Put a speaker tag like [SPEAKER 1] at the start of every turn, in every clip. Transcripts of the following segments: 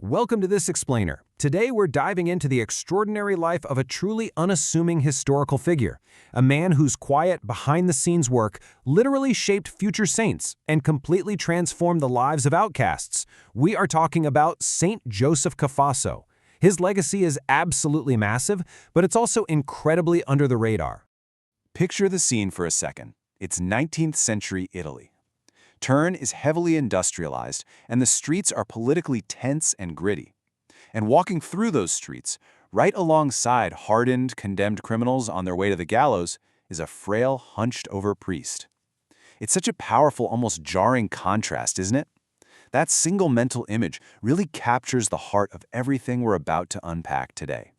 [SPEAKER 1] Welcome to this explainer. Today we're diving into the extraordinary life of a truly unassuming historical figure, a man whose quiet, behind-the-scenes work literally shaped future saints and completely transformed the lives of outcasts. We are talking about Saint Joseph Cafasso. His legacy is absolutely massive, but it's also incredibly under the radar.
[SPEAKER 2] Picture the scene for a second. It's 19th century Italy. Turin is heavily industrialized, and the streets are politically tense and gritty. And walking through those streets, right alongside hardened, condemned criminals on their way to the gallows, is a frail, hunched-over priest. It's such a powerful, almost jarring contrast, isn't it? That single mental image really captures the heart of everything we're about to unpack today.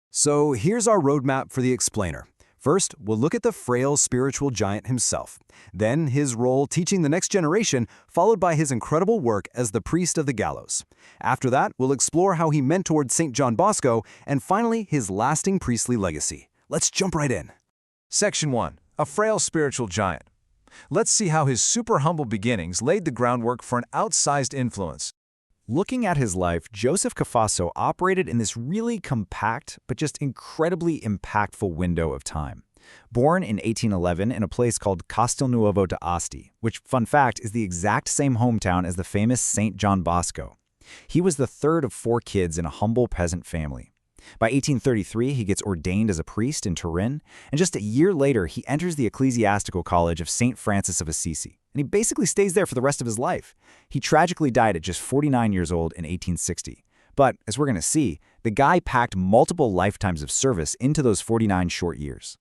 [SPEAKER 1] So here's our roadmap for the explainer. First, we'll look at the frail spiritual giant himself, then his role teaching the next generation, followed by his incredible work as the priest of the gallows. After that, we'll explore how he mentored St. John Bosco, and finally, his lasting priestly legacy. Let's jump right in.
[SPEAKER 3] Section 1. A frail spiritual giant. Let's see how his super humble beginnings laid the groundwork for an outsized influence.
[SPEAKER 4] Looking at his life, Joseph Cafasso operated in this really compact but just incredibly impactful window of time. Born in 1811 in a place called Castelnuovo d'Asti, which, fun fact, is the exact same hometown as the famous St. John Bosco. He was the third of 4 kids in a humble peasant family. By 1833, he gets ordained as a priest in Turin, and just a year later, he enters the Ecclesiastical College of St. Francis of Assisi, and he basically stays there for the rest of his life. He tragically died at just 49 years old in 1860. But, as we're going to see, the guy packed multiple lifetimes of service into those 49 short years.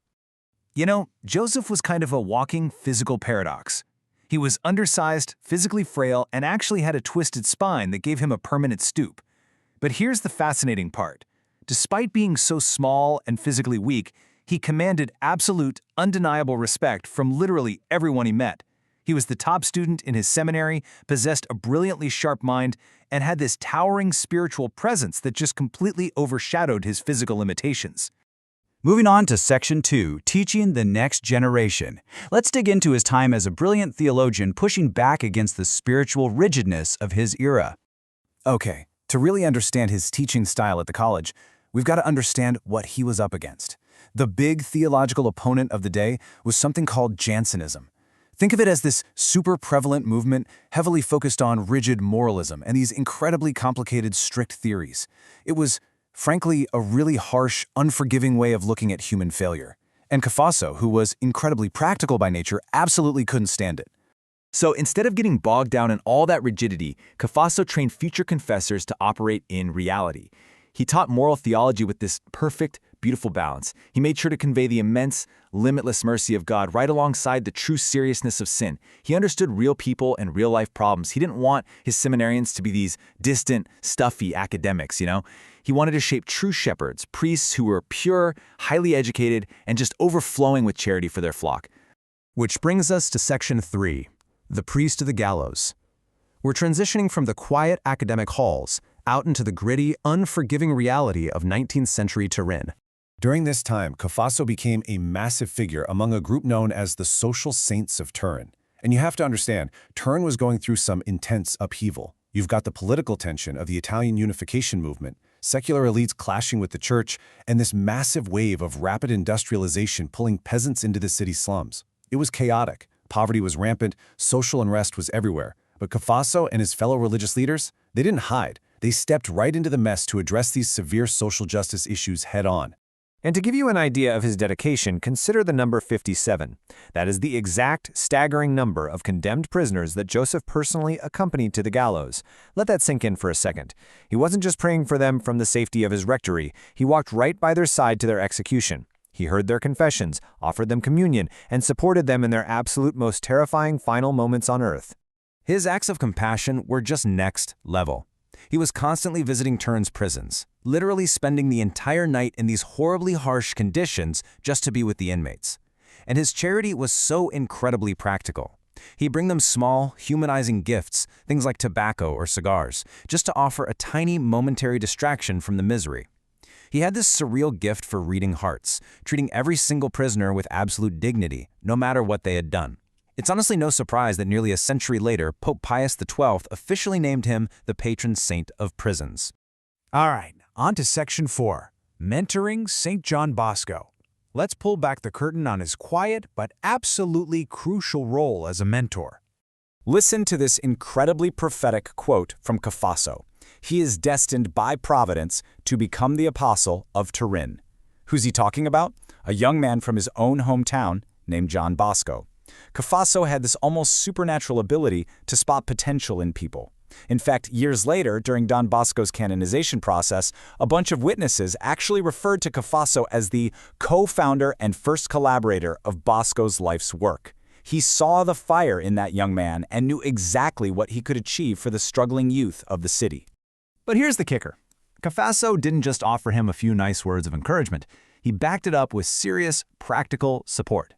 [SPEAKER 3] You know, Joseph was kind of a walking physical paradox. He was undersized, physically frail, and actually had a twisted spine that gave him a permanent stoop. But here's the fascinating part. Despite being so small and physically weak, he commanded absolute, undeniable respect from literally everyone he met. He was the top student in his seminary, possessed a brilliantly sharp mind, and had this towering spiritual presence that just completely overshadowed his physical limitations.
[SPEAKER 4] Moving on to Section 2, Teaching the Next Generation. Let's dig into his time as a brilliant theologian pushing back against the spiritual rigidness of his era.
[SPEAKER 1] Okay, to really understand his teaching style at the college, we've got to understand what he was up against. The big theological opponent of the day was something called Jansenism. Think of it as this super prevalent movement heavily focused on rigid moralism and these incredibly complicated, strict theories. It was, frankly, a really harsh, unforgiving way of looking at human failure. And Cafasso, who was incredibly practical by nature, absolutely couldn't stand it.
[SPEAKER 5] So instead of getting bogged down in all that rigidity, Cafasso trained future confessors to operate in reality. He taught moral theology with this perfect, beautiful balance. He made sure to convey the immense, limitless mercy of God right alongside the true seriousness of sin. He understood real people and real-life problems. He didn't want his seminarians to be these distant, stuffy academics, He wanted to shape true shepherds, priests who were pure, highly educated, and just overflowing with charity for their flock.
[SPEAKER 1] Which brings us to Section 3, the priest of the gallows. We're transitioning from the quiet academic halls out into the gritty, unforgiving reality of 19th century Turin. During this time, Cafasso became a massive figure among a group known as the social saints of Turin. And you have to understand, Turin was going through some intense upheaval. You've got the political tension of the Italian unification movement, secular elites clashing with the church, and this massive wave of rapid industrialization pulling peasants into the city slums. It was chaotic. Poverty was rampant, social unrest was everywhere. But Cafasso and his fellow religious leaders, they didn't hide. They stepped right into the mess to address these severe social justice issues head-on.
[SPEAKER 3] And to give you an idea of his dedication, consider the number 57. That is the exact, staggering number of condemned prisoners that Joseph personally accompanied to the gallows. Let that sink in for a second. He wasn't just praying for them from the safety of his rectory. He walked right by their side to their execution. He heard their confessions, offered them communion, and supported them in their absolute most terrifying final moments on earth. His acts of compassion were just next level. He was constantly visiting Turin's prisons, literally spending the entire night in these horribly harsh conditions just to be with the inmates. And his charity was so incredibly practical. He'd bring them small, humanizing gifts, things like tobacco or cigars, just to offer a tiny momentary distraction from the misery. He had this surreal gift for reading hearts, treating every single prisoner with absolute dignity, no matter what they had done. It's honestly no surprise that nearly a century later, Pope Pius XII officially named him the patron saint of prisons.
[SPEAKER 6] All right, on to Section 4, Mentoring St. John Bosco. Let's pull back the curtain on his quiet but absolutely crucial role as a mentor.
[SPEAKER 3] Listen to this incredibly prophetic quote from Cafasso. He is destined by providence to become the apostle of Turin. Who's he talking about? A young man from his own hometown named John Bosco. Cafasso had this almost supernatural ability to spot potential in people. In fact, years later, during Don Bosco's canonization process, a bunch of witnesses actually referred to Cafasso as the co-founder and first collaborator of Bosco's life's work. He saw the fire in that young man and knew exactly what he could achieve for the struggling youth of the city.
[SPEAKER 1] But here's the kicker. Cafasso didn't just offer him a few nice words of encouragement. He backed it up with serious, practical support.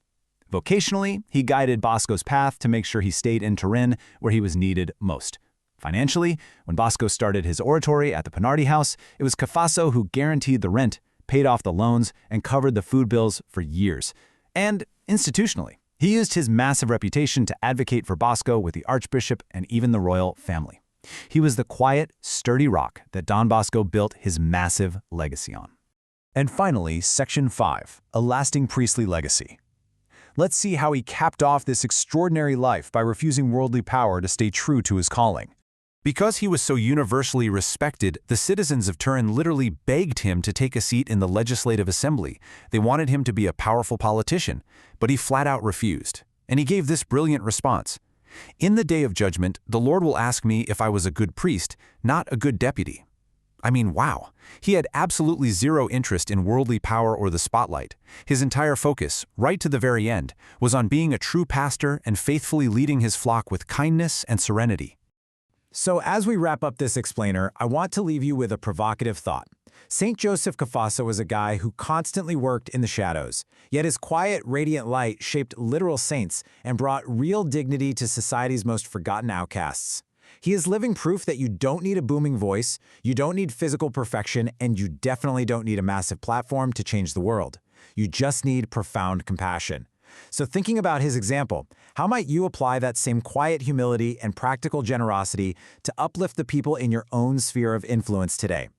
[SPEAKER 1] Vocationally, he guided Bosco's path to make sure he stayed in Turin where he was needed most. Financially, when Bosco started his oratory at the Pinardi House, it was Cafasso who guaranteed the rent, paid off the loans, and covered the food bills for years. And institutionally, he used his massive reputation to advocate for Bosco with the Archbishop and even the royal family. He was the quiet, sturdy rock that Don Bosco built his massive legacy on.
[SPEAKER 6] And finally, Section 5, A Lasting Priestly Legacy. Let's see how he capped off this extraordinary life by refusing worldly power to stay true to his calling. Because he was so universally respected, the citizens of Turin literally begged him to take a seat in the legislative assembly. They wanted him to be a powerful politician, but he flat out refused. And he gave this brilliant response. "In the day of judgment, the Lord will ask me if I was a good priest, not a good deputy." I mean, wow. He had absolutely zero interest in worldly power or the spotlight. His entire focus, right to the very end, was on being a true pastor and faithfully leading his flock with kindness and serenity.
[SPEAKER 1] So as we wrap up this explainer, I want to leave you with a provocative thought. St. Joseph Cafasso was a guy who constantly worked in the shadows, yet his quiet, radiant light shaped literal saints and brought real dignity to society's most forgotten outcasts. He is living proof that you don't need a booming voice, you don't need physical perfection, and you definitely don't need a massive platform to change the world. You just need profound compassion. So thinking about his example, how might you apply that same quiet humility and practical generosity to uplift the people in your own sphere of influence today?